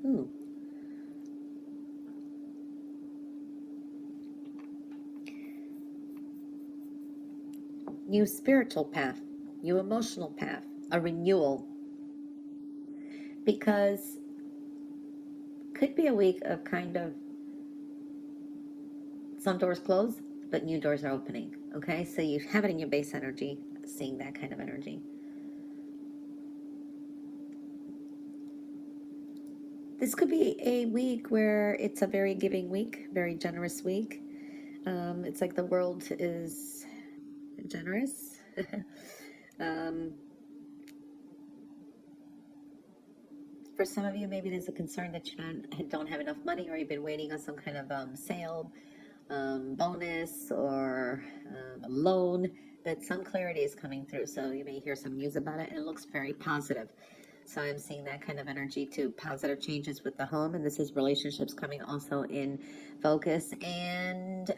Ooh. New spiritual path, new emotional path, a renewal. Because could be a week of kind of some doors closed, but new doors are opening. Okay, so you have it in your base energy, seeing that kind of energy. This could be a week where it's a very giving week, very generous week. It's like the world is generous. um, for some of you, maybe there's a concern that you don't have enough money, or you've been waiting on some kind of sale, bonus, or a loan, but some clarity is coming through. So you may hear some news about it, and it looks very positive. So I'm seeing that kind of energy too. Positive changes with the home, and this is relationships coming also in focus, and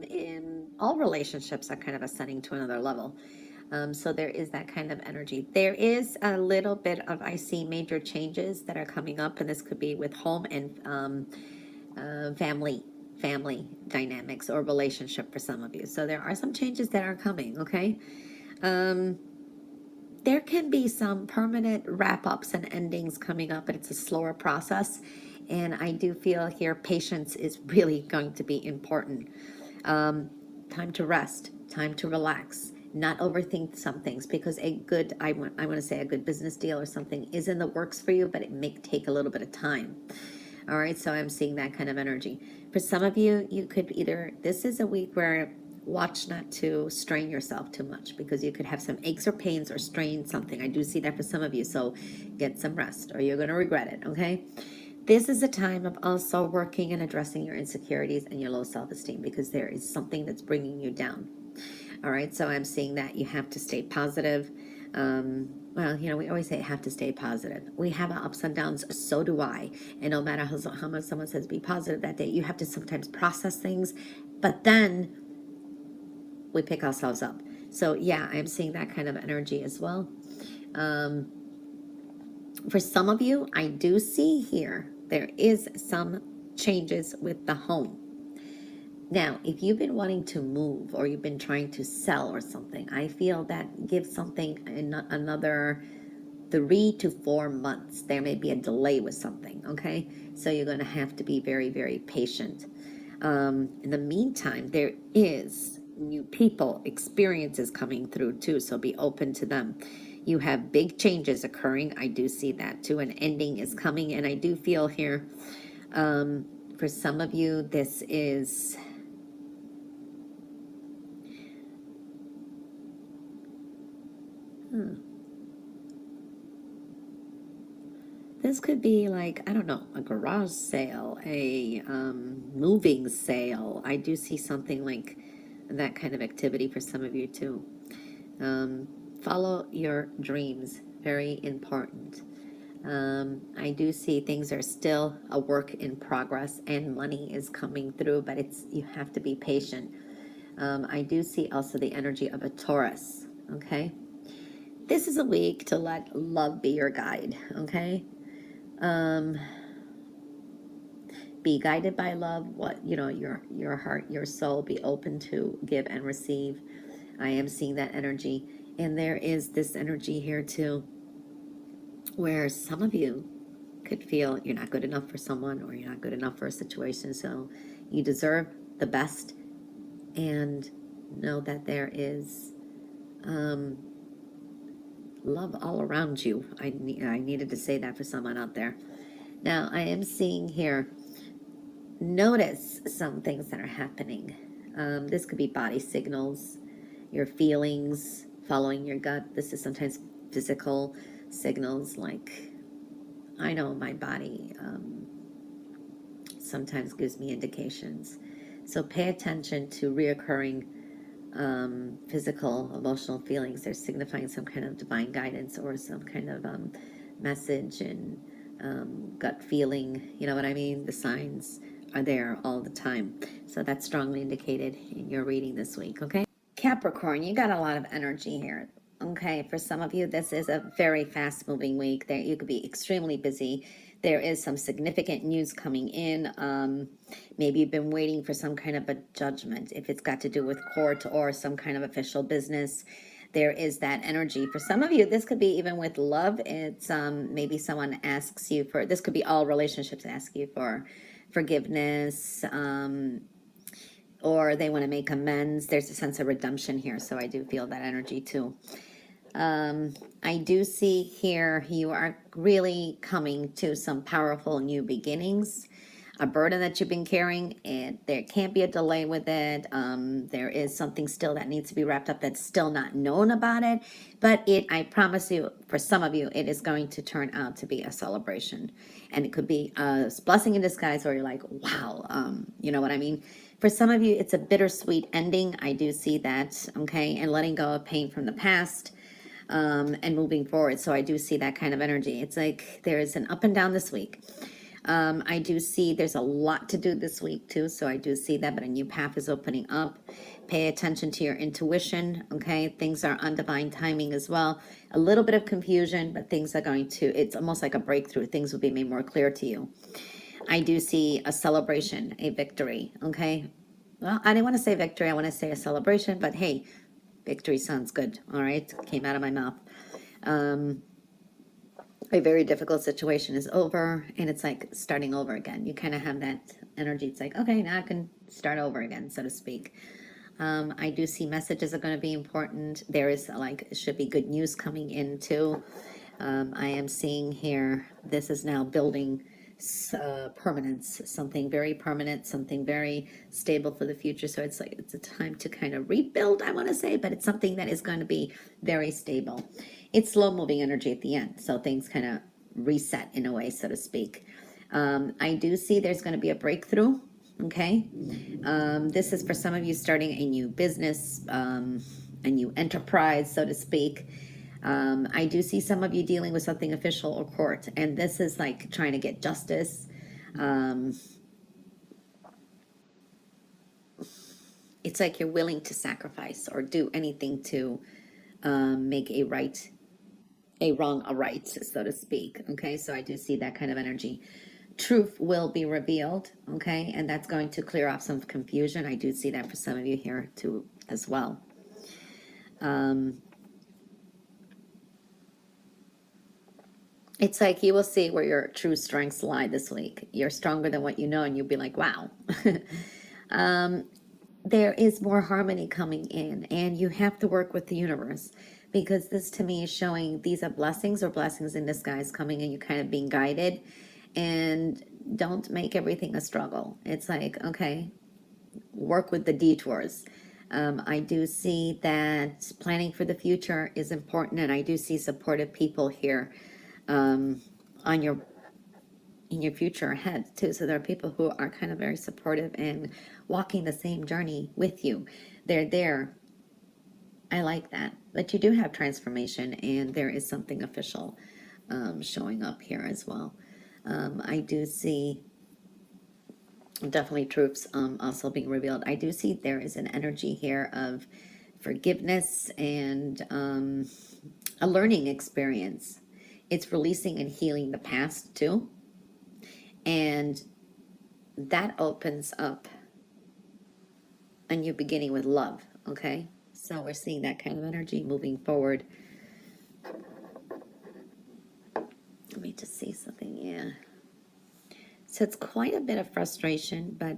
in all relationships are kind of ascending to another level. So there is that kind of energy. There is a little bit of, I see major changes that are coming up, and this could be with home and family dynamics or relationship for some of you. So there are some changes that are coming, okay? There can be some permanent wrap-ups and endings coming up, but it's a slower process. And I do feel here patience is really going to be important. Time to rest, time to relax, not overthink some things, because a good, I want to say a good business deal or something is in the works for you, but it may take a little bit of time. All right, so I'm seeing that kind of energy. For some of you, you could either, this is a week where watch not to strain yourself too much, because you could have some aches or pains or strain something. I do see that for some of you, so get some rest or you're going to regret it, okay? This is a time of also working and addressing your insecurities and your low self-esteem, because there is something that's bringing you down. All right, so I'm seeing that you have to stay positive. Well, you know, we always say have to stay positive. We have our ups and downs, so do I. And no matter how much someone says be positive that day, you have to sometimes process things, but then we pick ourselves up. So yeah, I'm seeing that kind of energy as well. For some of you, I do see here, there is some changes with the home. Now, if you've been wanting to move or you've been trying to sell or something, I feel that gives something another 3 to 4 months. There may be a delay with something, okay? So you're going to have to be very, very patient. In the meantime, there is new people, experiences coming through too, so be open to them. You have big changes occurring. I do see that too. An ending is coming, and I do feel here, for some of you, this is... This could be like, I don't know, a garage sale, a moving sale. I do see something like that kind of activity for some of you too. Follow your dreams, very important. I do see things are still a work in progress, and money is coming through, but you have to be patient. I do see also the energy of a Taurus, okay? This is a week to let love be your guide, okay? Be guided by love. What, you know, your heart, your soul, be open to give and receive. I am seeing that energy. And there is this energy here too, where some of you could feel you're not good enough for someone, or you're not good enough for a situation. So you deserve the best, and know that there is love all around you. I needed to say that for someone out there. Now, I am seeing here, notice some things that are happening. This could be body signals, your feelings, following your gut. This is sometimes physical signals, like, I know my body sometimes gives me indications. So pay attention to reoccurring physical, emotional feelings. They're signifying some kind of divine guidance or some kind of message and gut feeling. You know what I mean? The signs are there all the time. So that's strongly indicated in your reading this week, okay? Capricorn, you got a lot of energy here. Okay, for some of you, this is a very fast-moving week. There, you could be extremely busy. There is some significant news coming in. Maybe you've been waiting for some kind of a judgment, if it's got to do with court or some kind of official business. There is that energy. For some of you, this could be even with love. It's maybe someone asks you for, this could be all relationships ask you for forgiveness, or they want to make amends. There's a sense of redemption here, so I do feel that energy too. I do see here you are really coming to some powerful new beginnings. A burden that you've been carrying, and there can't be a delay with it. There is something still that needs to be wrapped up that's still not known about it. But I promise you, for some of you, it is going to turn out to be a celebration. And it could be a blessing in disguise, or you're like, wow, you know what I mean? For some of you, it's a bittersweet ending. I do see that, okay? And letting go of pain from the past. And moving forward. So I do see that kind of energy. It's like there's an up and down this week. I do see there's a lot to do this week too. So I do see that, but a new path is opening up. Pay attention to your intuition. Okay. Things are on divine timing as well. A little bit of confusion, but things are going to, it's almost like a breakthrough. Things will be made more clear to you. I do see a celebration, a victory. Okay. Well, I didn't want to say victory. I want to say a celebration, but hey, victory sounds good. All right. Came out of my mouth. A very difficult situation is over, and it's like starting over again. You kind of have that energy. It's like, okay, now I can start over again, so to speak. I do see messages are going to be important. There is like, should be good news coming in too. I am seeing here, this is now building permanence, something very permanent, something very stable for the future. So it's like, it's a time to kind of rebuild, I want to say, but it's something that is going to be very stable. It's slow moving energy at the end. So things kind of reset in a way, so to speak. I do see there's going to be a breakthrough. Okay. This is for some of you starting a new business, a new enterprise, so to speak. I do see some of you dealing with something official or court, and this is like trying to get justice. It's like you're willing to sacrifice or do anything to make a wrong a right, so to speak. Okay, so I do see that kind of energy. Truth will be revealed, okay, and that's going to clear off some confusion. I do see that for some of you here too as well. It's like you will see where your true strengths lie this week. You're stronger than what you know, and you'll be like, wow. There is more harmony coming in, and you have to work with the universe, because this to me is showing these are blessings or blessings in disguise coming, and you kind of being guided. And don't make everything a struggle. It's like, okay, work with the detours. I do see that planning for the future is important, and I do see supportive people here on your in your future ahead too. So there are people who are kind of very supportive and walking the same journey with you. They're there. I like that. But you do have transformation, and there is something official showing up here as well. I do see definitely truths also being revealed. I do see there is an energy here of forgiveness and a learning experience. It's releasing and healing the past too. And that opens up a new beginning with love, okay? So we're seeing that kind of energy moving forward. Let me just see something, yeah. So it's quite a bit of frustration, but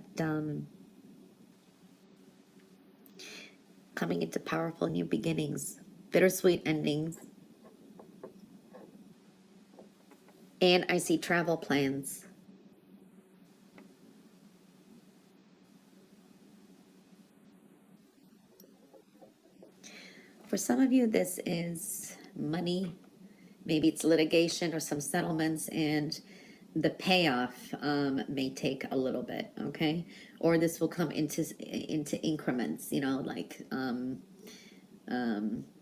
coming into powerful new beginnings, bittersweet endings. And I see travel plans. For some of you, this is money. Maybe it's litigation or some settlements, and the payoff may take a little bit, okay? Or this will come into increments, you know, like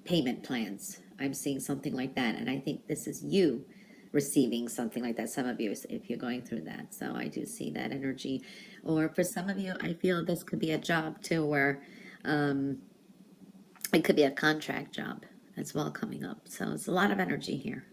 payment plans. I'm seeing something like that, and I think this is you receiving something like that. Some of you, if you're going through that. So I do see that energy. Or for some of you, I feel this could be a job too, where it could be a contract job. as well coming up. So it's a lot of energy here.